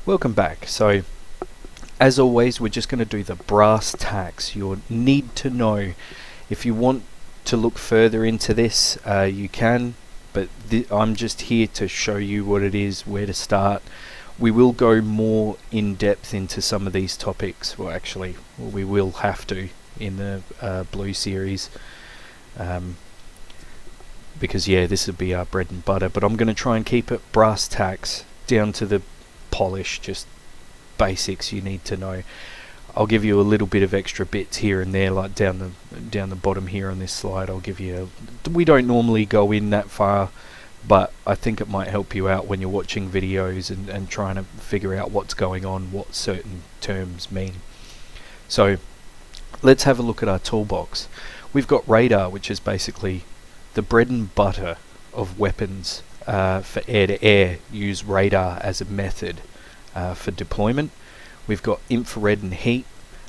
Welcome back. So, as always, we're just going to do the brass tacks. You'll need to know. If you want to look further into this, you can, but I'm just here to show you what it is, where to start. We will go more in depth into some of these topics. Well, actually, we will have to in the Blue series. Because yeah, this would be our bread and butter, but I'm going to try and keep it brass tacks, down to the polish, just basics you need to know. I'll give you a little bit of extra bits here and there, like down the bottom here on this slide. I'll give you we don't normally go in that far, but I think it might help you out when you're watching videos and trying to figure out what's going on, what certain terms mean. So let's have a look at our toolbox. We've got radar, which is basically the bread and butter of weapons. For air-to-air, use radar as a method for deployment. We've got infrared and heat,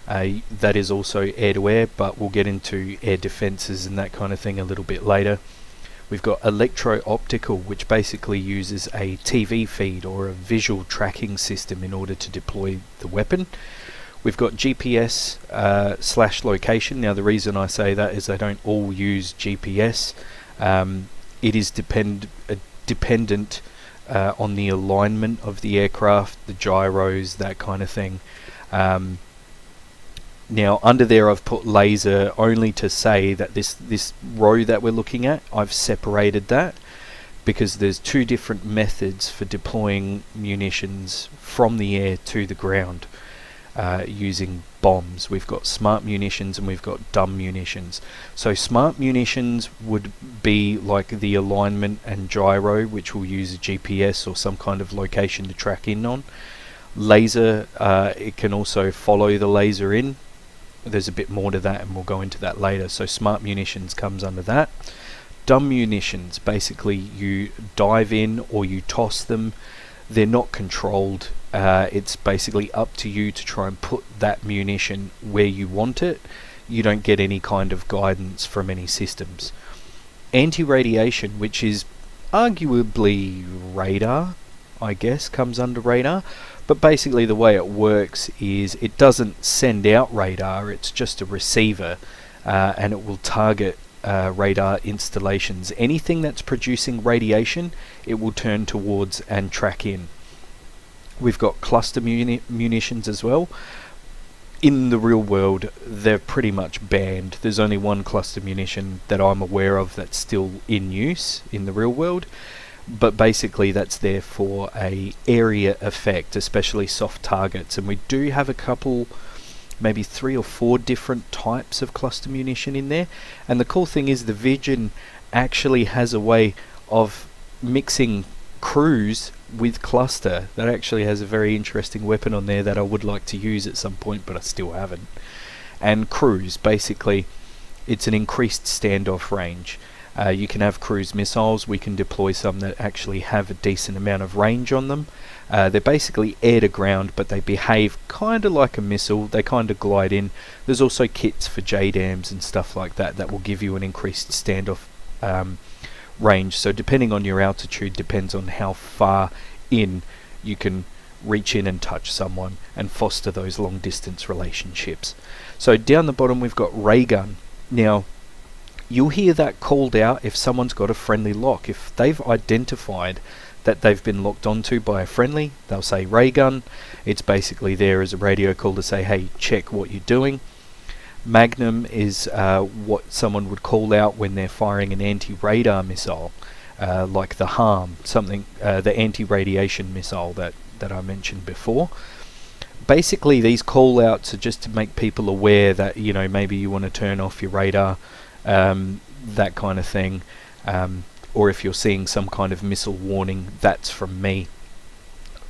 that is also air-to-air, but we'll get into air defences and that kind of thing a little bit later. We've got electro-optical, which basically uses a TV feed or a visual tracking system in order to deploy the weapon. We've got GPS / location. Now the reason I say that is they don't all use GPS. It is dependent on the alignment of the aircraft, the gyros, that kind of thing. Now under there I've put laser only to say that this row that we're looking at, I've separated that because there's two different methods for deploying munitions from the air to the ground. Using bombs. We've got smart munitions and we've got dumb munitions. So smart munitions would be like the alignment and gyro, which will use a GPS or some kind of location to track in on. Laser, it can also follow the laser in. There's a bit more to that and we'll go into that later. So smart munitions comes under that. Dumb munitions, basically you dive in or you toss them. They're not controlled. It's basically up to you to try and put that munition where you want it. You don't get any kind of guidance from any systems. Anti-radiation, which is arguably radar, I guess, comes under radar. But basically the way it works is it doesn't send out radar, it's just a receiver, and it will target radar installations. Anything that's producing radiation, it will turn towards and track in. We've got cluster munitions as well. In the real world, they're pretty much banned. There's only one cluster munition that I'm aware of that's still in use in the real world. But basically that's there for a area effect, especially soft targets. And we do have a couple, maybe 3 or 4 different types of cluster munition in there. And the cool thing is the Vision actually has a way of mixing cruise with cluster. That actually has a very interesting weapon on there that I would like to use at some point, but I still haven't. And cruise, basically it's an increased standoff range. You can have cruise missiles. We can deploy some that actually have a decent amount of range on them. They're basically air to ground, but they behave kind of like a missile. They kind of glide in. There's also kits for JDAMs and stuff like that that will give you an increased standoff range. So depending on your altitude, depends on how far in you can reach in and touch someone and foster those long distance relationships. So down the bottom we've got ray gun. Now you'll hear that called out if someone's got a friendly lock. If they've identified that they've been locked onto by a friendly, they'll say ray gun. It's basically there as a radio call to say, hey, check what you're doing. Magnum is what someone would call out when they're firing an anti-radar missile, like the HARM, the anti-radiation missile that I mentioned before. Basically these call outs are just to make people aware that, you know, maybe you want to turn off your radar, that kind of thing, or if you're seeing some kind of missile warning, that's from me.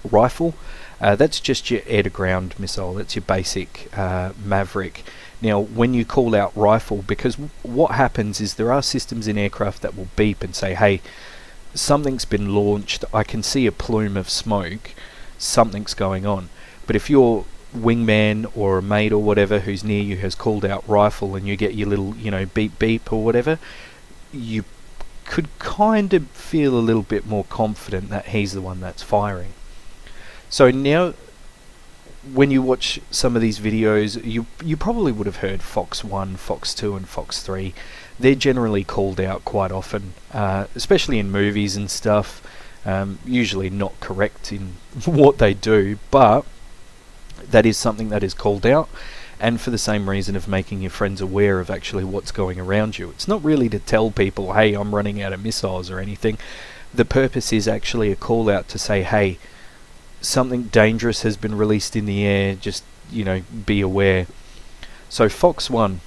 Rifle, that's just your air-to-ground missile. That's your basic Maverick. Now when you call out rifle, because what happens is there are systems in aircraft that will beep and say, hey, something's been launched, I can see a plume of smoke, something's going on. But if your wingman or a mate or whatever who's near you has called out rifle and you get your little, you know, beep beep or whatever, you could kind of feel a little bit more confident that he's the one that's firing. So now, when you watch some of these videos, you probably would have heard Fox 1, Fox 2 and Fox 3. They're generally called out quite often, especially in movies and stuff. Usually not correct in what they do, but that is something that is called out, and for the same reason of making your friends aware of actually what's going around you. It's not really to tell people, hey, I'm running out of missiles or anything. The purpose is actually a call out to say, hey, something dangerous has been released in the air, just, be aware. So Fox 1,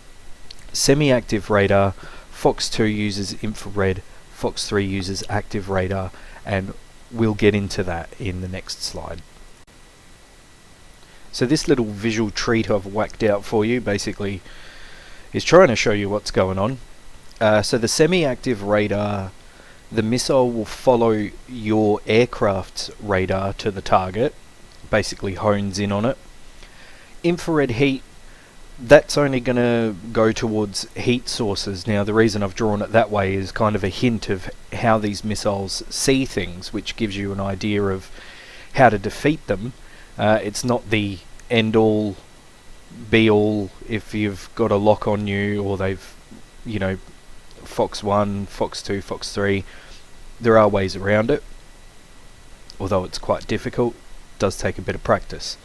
semi-active radar. Fox 2 uses infrared. Fox 3 uses active radar, and we'll get into that in the next slide. So this little visual treat I've whacked out for you basically is trying to show you what's going on. So the semi-active radar, the missile will follow your aircraft's radar to the target, basically hones in on it. Infrared heat, that's only going to go towards heat sources. Now the reason I've drawn it that way is kind of a hint of how these missiles see things, which gives you an idea of how to defeat them. It's not the end all be all if you've got a lock on you, or they've, Fox 1, Fox 2, Fox 3. There are ways around it, although it's quite difficult. It does take a bit of practice.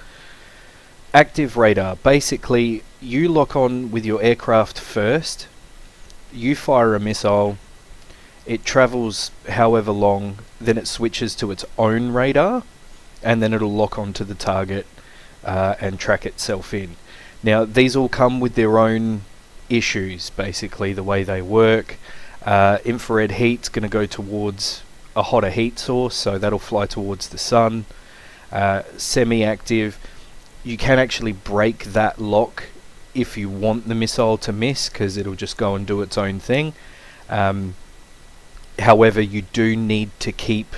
Active radar, basically you lock on with your aircraft first, you fire a missile, it travels however long, then it switches to its own radar, and then it'll lock onto the target and track itself in. Now these all come with their own issues, basically the way they work. Infrared heat's going to go towards a hotter heat source, so that'll fly towards the sun. Semi-active, you can actually break that lock if you want the missile to miss, because it'll just go and do its own thing. However, you do need to keep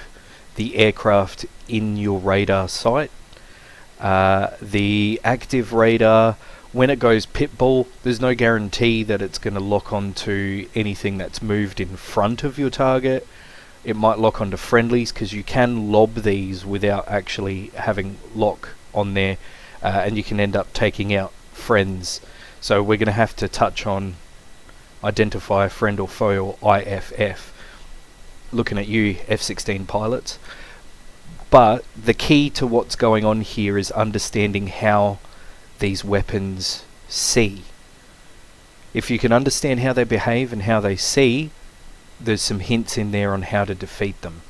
the aircraft in your radar sight. The active radar, when it goes pitbull, there's no guarantee that it's going to lock onto anything that's moved in front of your target. It might lock onto friendlies, because you can lob these without actually having lock on there, and you can end up taking out friends. So we're going to have to touch on identify friend or foe, or IFF. Looking at you, F-16 pilots. But the key to what's going on here is understanding how these weapons see. If you can understand how they behave and how they see, there's some hints in there on how to defeat them.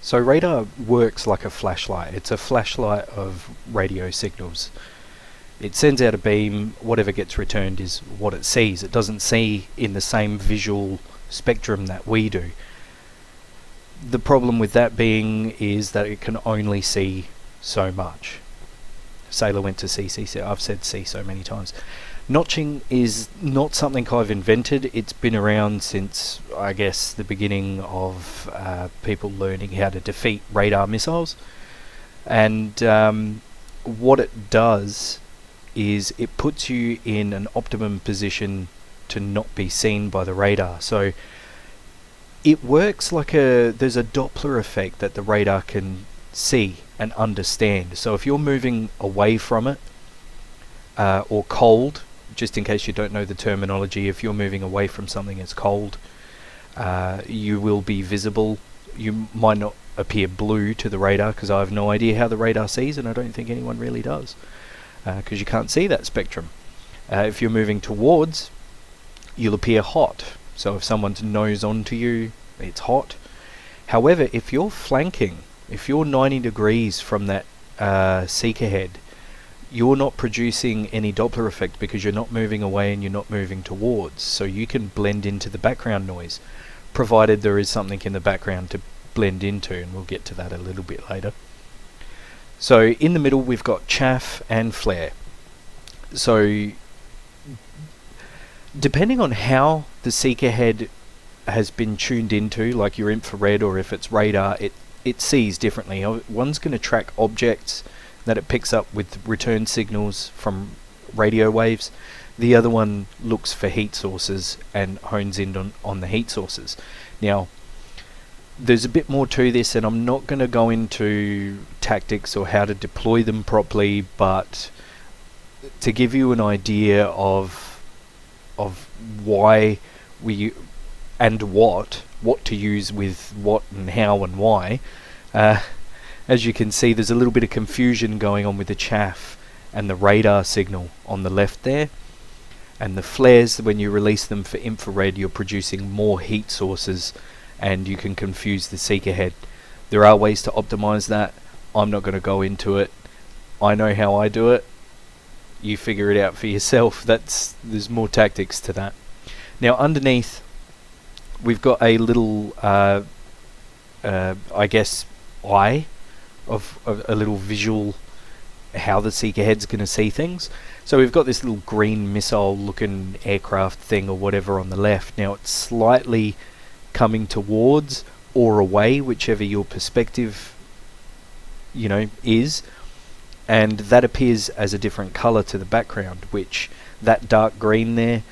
So radar works like a flashlight. It's a flashlight of radio signals. It sends out a beam, whatever gets returned is what it sees. It doesn't see in the same visual spectrum that we do. The problem with that being is that it can only see so much. Sailor went to sea. I've said sea so many times. Notching is not something I've invented. It's been around since, I guess, the beginning of people learning how to defeat radar missiles. And what it does is it puts you in an optimum position to not be seen by the radar. So it works like there's a Doppler effect that the radar can see and understand. So if you're moving away from it, or cold, just in case you don't know the terminology, if you're moving away from something that's cold, you will be visible. You might not appear blue to the radar, because I have no idea how the radar sees, and I don't think anyone really does, because you can't see that spectrum. If you're moving towards, you'll appear hot. So if someone's nose onto you, it's hot. However, if you're flanking, if you're 90 degrees from that seeker head, you're not producing any Doppler effect, because you're not moving away and you're not moving towards. So you can blend into the background noise, provided there is something in the background to blend into, and we'll get to that a little bit later. So in the middle we've got chaff and flare. So depending on how the seeker head has been tuned into, like your infrared or if it's radar, it sees differently. One's going to track objects that it picks up with return signals from radio waves. The other one looks for heat sources and hones in on the heat sources. Now, there's a bit more to this, and I'm not going to go into tactics or how to deploy them properly, but to give you an idea of why we and what to use with what and how and why. As you can see, there's a little bit of confusion going on with the chaff and the radar signal on the left there. And the flares, when you release them for infrared, you're producing more heat sources and you can confuse the seeker head. There are ways to optimize that. I'm not going to go into it. I know how I do it. You figure it out for yourself. There's more tactics to that. Now underneath, we've got a little, I guess, eye of a little visual how the seeker head's going to see things. So we've got this little green missile looking aircraft thing or whatever on the left. Now it's slightly coming towards or away, whichever your perspective is, and that appears as a different color to the background, which that dark green there,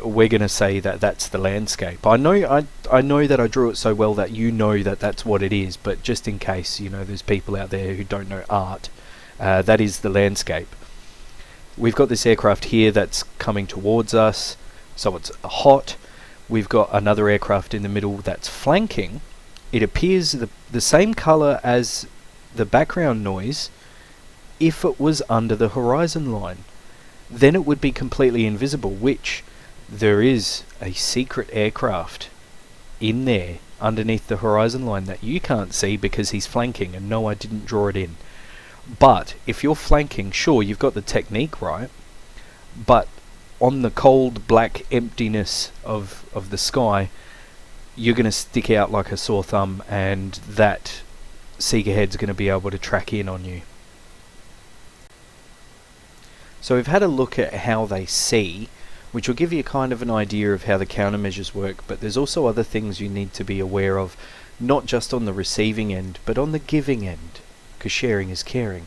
we're going to say that that's the landscape. I know that I drew it so well that you know that that's what it is, but just in case there's people out there who don't know art, that is the landscape. We've got this aircraft here that's coming towards us, so it's hot. We've got another aircraft in the middle that's flanking. It appears the same color as the background noise if it was under the horizon line. Then it would be completely invisible, which there is a secret aircraft in there underneath the horizon line that you can't see because he's flanking, and no, I didn't draw it in. But if you're flanking, sure, you've got the technique right, but on the cold black emptiness of the sky, you're going to stick out like a sore thumb, and that seeker head's going to be able to track in on you. So we've had a look at how they see, which will give you kind of an idea of how the countermeasures work, but there's also other things you need to be aware of, not just on the receiving end, but on the giving end, because sharing is caring.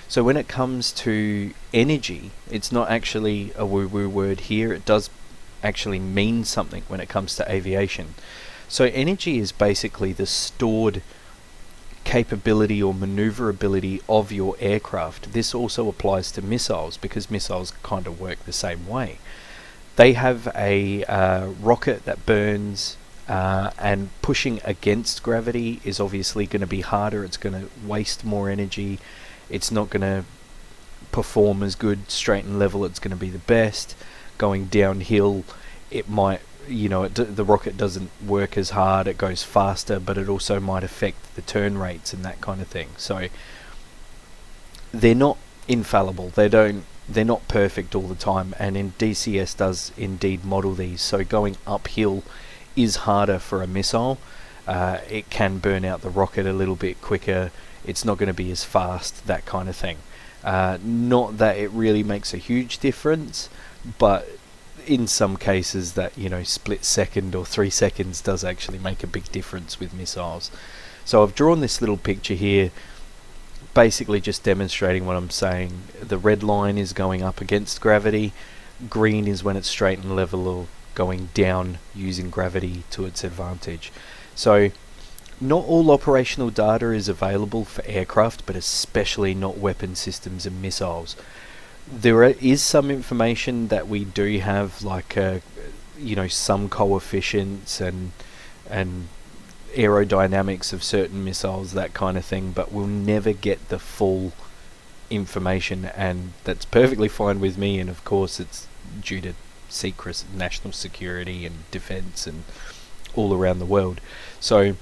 So when it comes to energy, it's not actually a woo-woo word here, it does actually mean something when it comes to aviation. So energy is basically the stored capability or maneuverability of your aircraft. This also applies to missiles, because missiles kind of work the same way. They have a rocket that burns, and pushing against gravity is obviously going to be harder. It's going to waste more energy. It's not going to perform as good straight and level. It's going to be the best. Going downhill, it might, the rocket doesn't work as hard, it goes faster, but it also might affect the turn rates and that kind of thing. So they're not infallible. They're not perfect all the time, and DCS does indeed model these. So going uphill is harder for a missile. It can burn out the rocket a little bit quicker. It's not going to be as fast, that kind of thing. Not that it really makes a huge difference, but in some cases that split second or 3 seconds does actually make a big difference with missiles. So I've drawn this little picture here, basically just demonstrating what I'm saying. The red line is going up against gravity, green is when it's straight and level or going down using gravity to its advantage. So not all operational data is available for aircraft, but especially not weapon systems and missiles. There is some information that we do have, like some coefficients and aerodynamics of certain missiles, that kind of thing, but we'll never get the full information, and that's perfectly fine with me. And of course it's due to secrecy, national security and defense and all around the world. So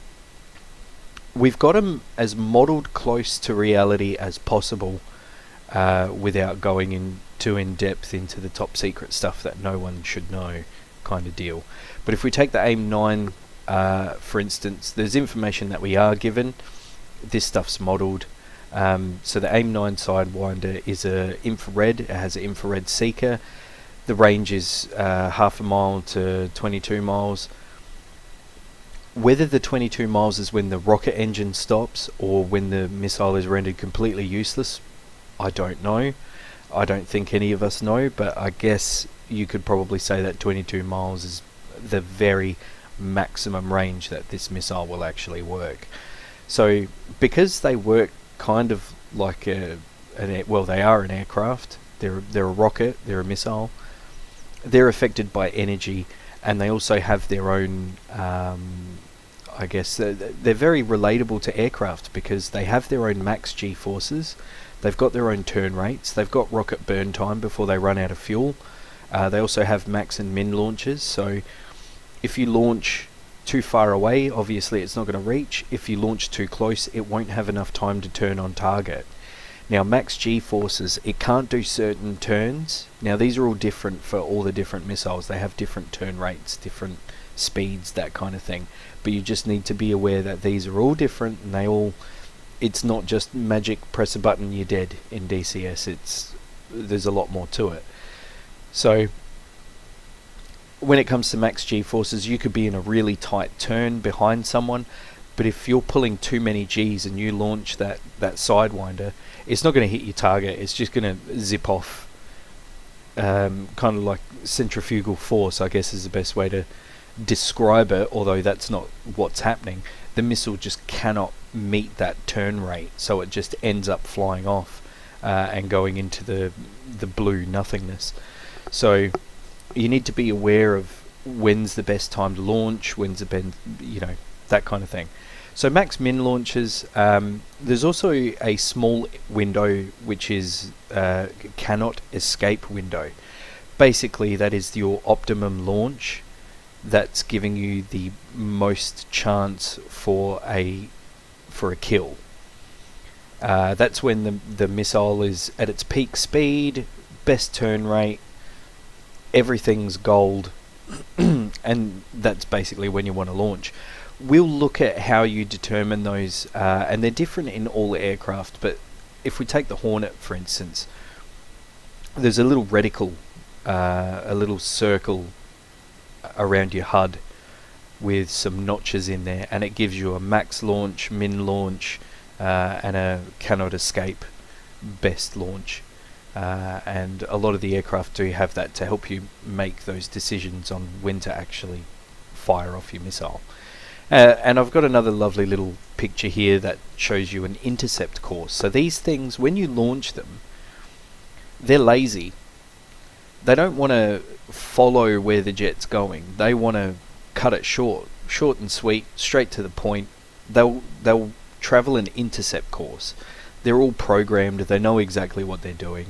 we've got them as modeled close to reality as possible, without going in too in depth into the top secret stuff that no one should know, kind of deal. But if we take the AIM-9 for instance, there's information that we are given. This stuff's modeled. So the AIM-9 Sidewinder is a infrared. It has an infrared seeker. The range is half a mile to 22 miles. Whether the 22 miles is when the rocket engine stops or when the missile is rendered completely useless, I don't know. I don't think any of us know, but I guess you could probably say that 22 miles is the very maximum range that this missile will actually work. So because they work kind of like they are an aircraft, they're a rocket, they're a missile, they're affected by energy, and they also have their own I guess they're very relatable to aircraft because they have their own max G forces, they've got their own turn rates, they've got rocket burn time before they run out of fuel. They also have max and min launches, so if you launch too far away, obviously it's not going to reach. If you launch too close, it won't have enough time to turn on target. Now max G forces, it can't do certain turns. Now these are all different for all the different missiles. They have different turn rates, different speeds, that kind of thing. But you just need to be aware that these are all different, and it's not just magic press a button you're dead in DCS. There's a lot more to it. So when it comes to max G forces, you could be in a really tight turn behind someone, but if you're pulling too many Gs and you launch that Sidewinder, it's not going to hit your target, it's just going to zip off. Kind of like centrifugal force, I guess, is the best way to describe it, although that's not what's happening. The missile just cannot meet that turn rate, so it just ends up flying off and going into the blue nothingness. So you need to be aware of when's the best time to launch, when's the best, that kind of thing. So max min launches, there's also a small window which is cannot escape window. Basically that is your optimum launch that's giving you the most chance for a kill. That's when the missile is at its peak speed, best turn rate, everything's gold, and that's basically when you want to launch. We'll look at how you determine those, and they're different in all aircraft, but if we take the Hornet for instance, there's a little reticle, a little circle around your HUD with some notches in there, and it gives you a max launch, min launch, and a cannot escape best launch. And a lot of the aircraft do have that to help you make those decisions on when to actually fire off your missile. And I've got another lovely little picture here that shows you an intercept course. So these things, when you launch them, they're lazy. They don't want to follow where the jet's going. They want to cut it short and sweet, straight to the point. They'll travel an intercept course. They're all programmed. They know exactly what they're doing.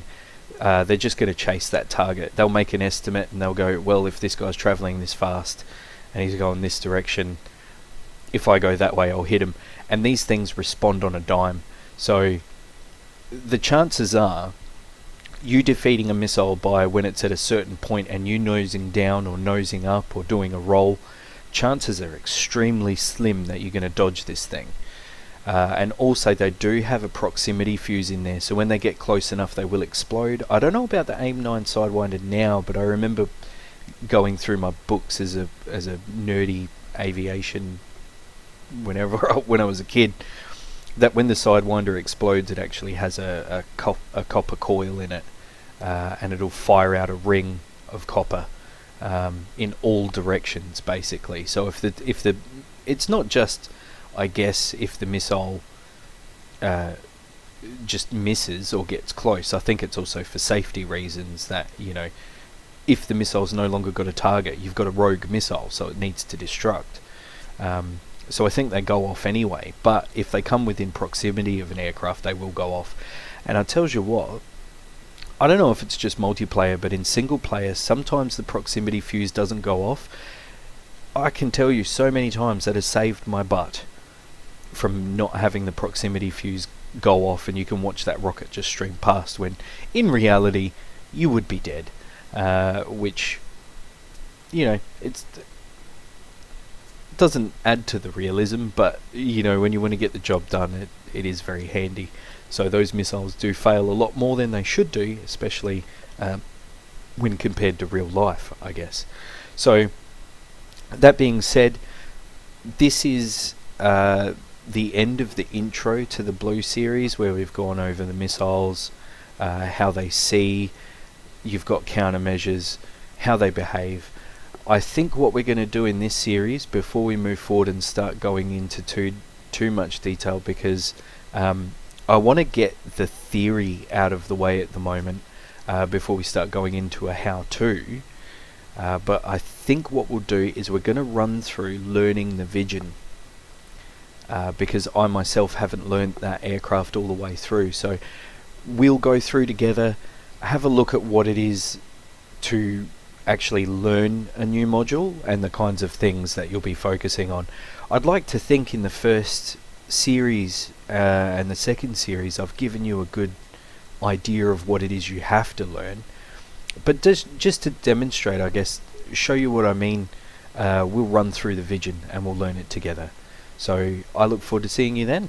They're just going to chase that target. They'll make an estimate and they'll go, well, if this guy's traveling this fast and he's going this direction, if I go that way, I'll hit him. And these things respond on a dime. So the chances are you defeating a missile by when it's at a certain point and you nosing down or nosing up or doing a roll, chances are extremely slim that you're going to dodge this thing. And also they do have a proximity fuse in there, so when they get close enough they will explode. I don't know about the AIM-9 Sidewinder now, but I remember going through my books as a nerdy aviation when I was a kid, that when the Sidewinder explodes it actually has a copper coil in it, and it'll fire out a ring of copper in all directions basically. So if the it's not just, I guess, if the missile just misses or gets close. I think it's also for safety reasons that, if the missile's no longer got a target, you've got a rogue missile, so it needs to destruct. So I think they go off anyway, but if they come within proximity of an aircraft, they will go off. And I tells you what, I don't know if it's just multiplayer, but in single player, sometimes the proximity fuse doesn't go off. I can tell you so many times that has saved my butt from not having the proximity fuse go off, and you can watch that rocket just stream past when in reality you would be dead, which it doesn't add to the realism, but when you want to get the job done, it is very handy. So those missiles do fail a lot more than they should do, especially when compared to real life, I guess. So that being said, this is the end of the intro to the Blue series, where we've gone over the missiles, how they see, you've got countermeasures, how they behave. I think what we're going to do in this series, before we move forward and start going into too much detail, because I want to get the theory out of the way at the moment before we start going into a how-to. But I think what we'll do is we're going to run through learning the Vision, because I myself haven't learned that aircraft all the way through. So we'll go through together, have a look at what it is to actually learn a new module and the kinds of things that you'll be focusing on. I'd like to think in the first series and the second series I've given you a good idea of what it is you have to learn, but just to demonstrate, I guess, show you what I mean, we'll run through the Vision and we'll learn it together. So I look forward to seeing you then.